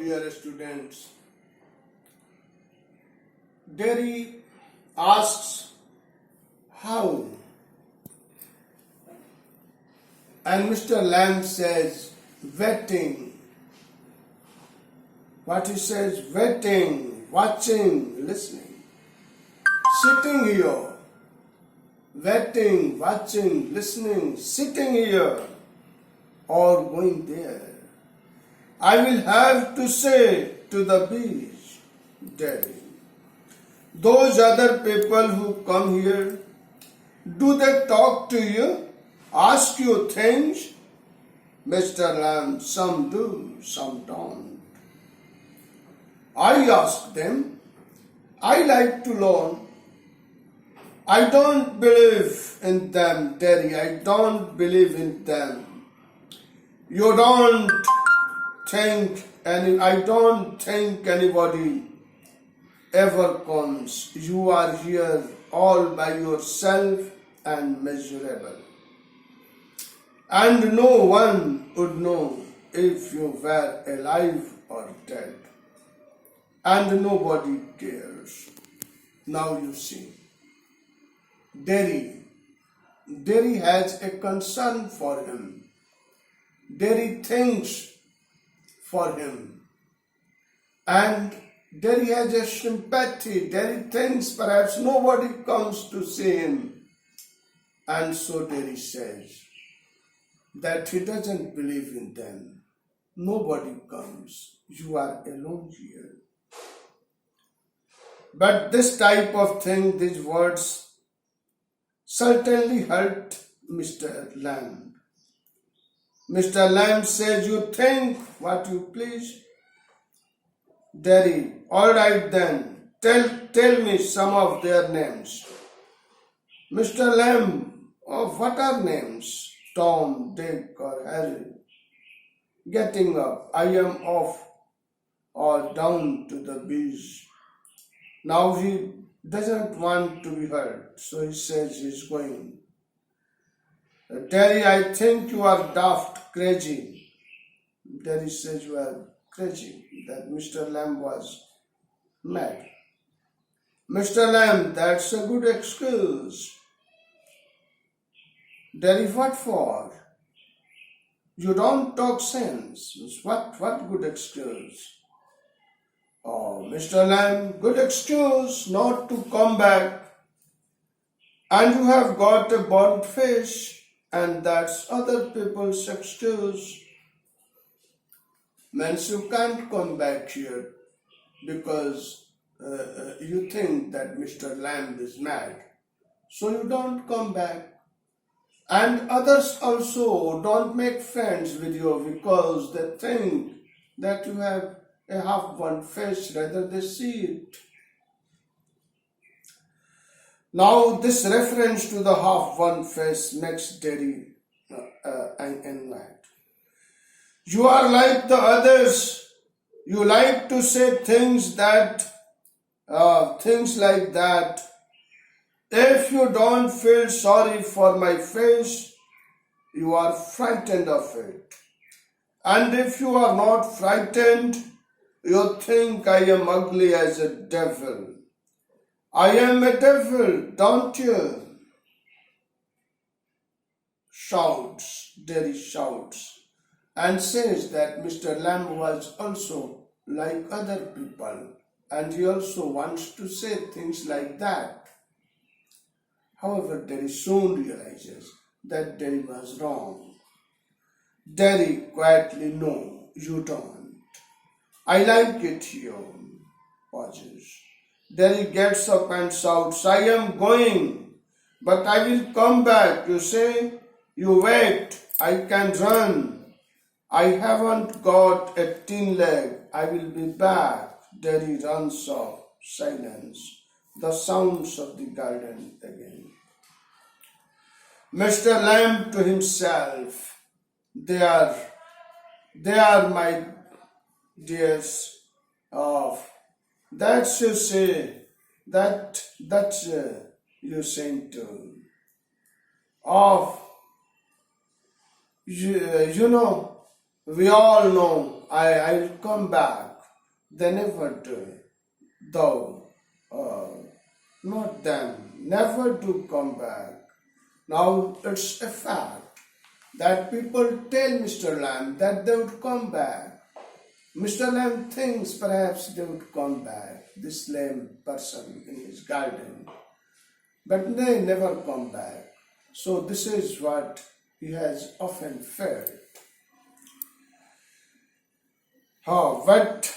dear students. Derry asks how, and Mr. Lamb says waiting. What he says, waiting, watching, listening, sitting here, waiting, watching, listening, sitting here, or going there. I will have to say to the beach, Derry. Those other people who come here, do they talk to you, ask you things? Mr. Lamb, some do, some don't. I ask them, I like to learn. I don't believe in them, Derry, I don't believe in them. You don't I don't think anybody ever comes. You are here all by yourself and miserable. And no one would know if you were alive or dead. And nobody cares. Now you see, Derry has a concern for him. Derry thinks for him. And Derry has a sympathy. Derry thinks perhaps nobody comes to see him. And so Derry says that he doesn't believe in them. Nobody comes. You are alone here. But this type of thing, these words, certainly hurt Mr. Lamb. Mr. Lamb says, you think what you please. Derry, all right then, tell me some of their names. Mr. Lamb, what are names? Tom, Dick or Harry. Getting up, I am off or down to the beach. Now he doesn't want to be hurt, so he says he's going. Derry, I think you are daft, crazy. Derry says you are crazy, that Mr. Lamb was mad. Mr. Lamb, that's a good excuse. Derry, what for? You don't talk sense. What good excuse? Oh, Mr. Lamb, good excuse not to come back. And you have got a burnt fish, and that's other people's excuse. Means you can't come back here because you think that Mr. Lamb is mad. So you don't come back. And others also don't make friends with you because they think that you have a half-burnt fish, rather they see it. Now this reference to the half-burnt fish makes Derry annoyed. You are like the others. You like to say things like that. If you don't feel sorry for my fish, you are frightened of it. And if you are not frightened, you think I am ugly as a devil. I am a devil, don't you? Derry shouts, and says that Mr. Lamb was also like other people, and he also wants to say things like that. However, Derry soon realizes that Derry was wrong. Derry quietly, no, you don't. I like it here. Pauses. Derry gets up and shouts, I am going, but I will come back. You say, you wait, I can run. I haven't got a tin leg. I will be back. Derry runs off. Silence. The sounds of the garden again. Mr. Lamb to himself, they are my dears. That's you say, that's you saying to. You know, we all know I will come back. they never do. Though, not them, never do come back. Now it's a fact that people tell Mr. Lamb that they would come back. Mr. Lamb thinks perhaps they would come back, this lame person in his garden, but they never come back. So this is what he has often felt. But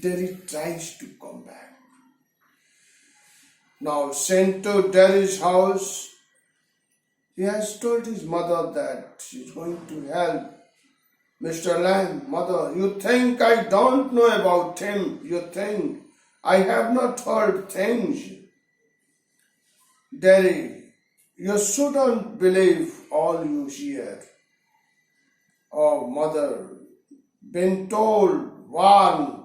Derry tries to come back. Now sent to Derry's house, he has told his mother that she's going to help Mr. Lamb. Mother, you think I don't know about him? You think I have not heard things? Derry, you shouldn't believe all you hear. Oh, mother, been told, warned.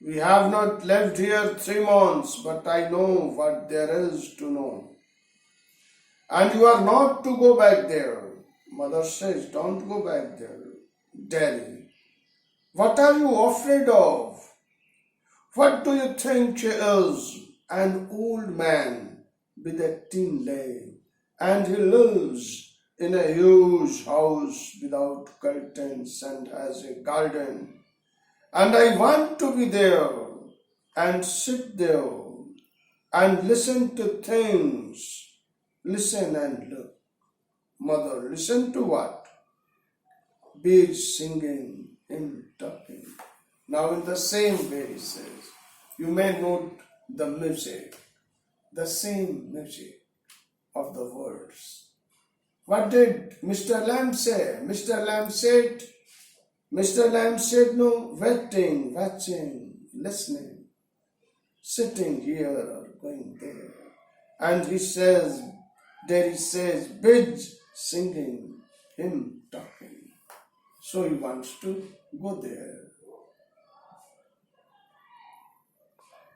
We have not lived here 3 months, but I know what there is to know. And you are not to go back there. Mother says, don't go back there. Derry, what are you afraid of? What do you think he is? An old man with a tin leg, and he lives in a huge house without curtains and has a garden. And I want to be there and sit there and listen to things. Listen and look. Mother, listen to what? Bees singing, hymn talking. Now in the same way he says, you may note the music, the same music of the words. What did Mr. Lamb say? Mr. Lamb said no, waiting, watching, listening, sitting here or going there. And he says, Derry says, bees singing, hymn talking. So he wants to go there.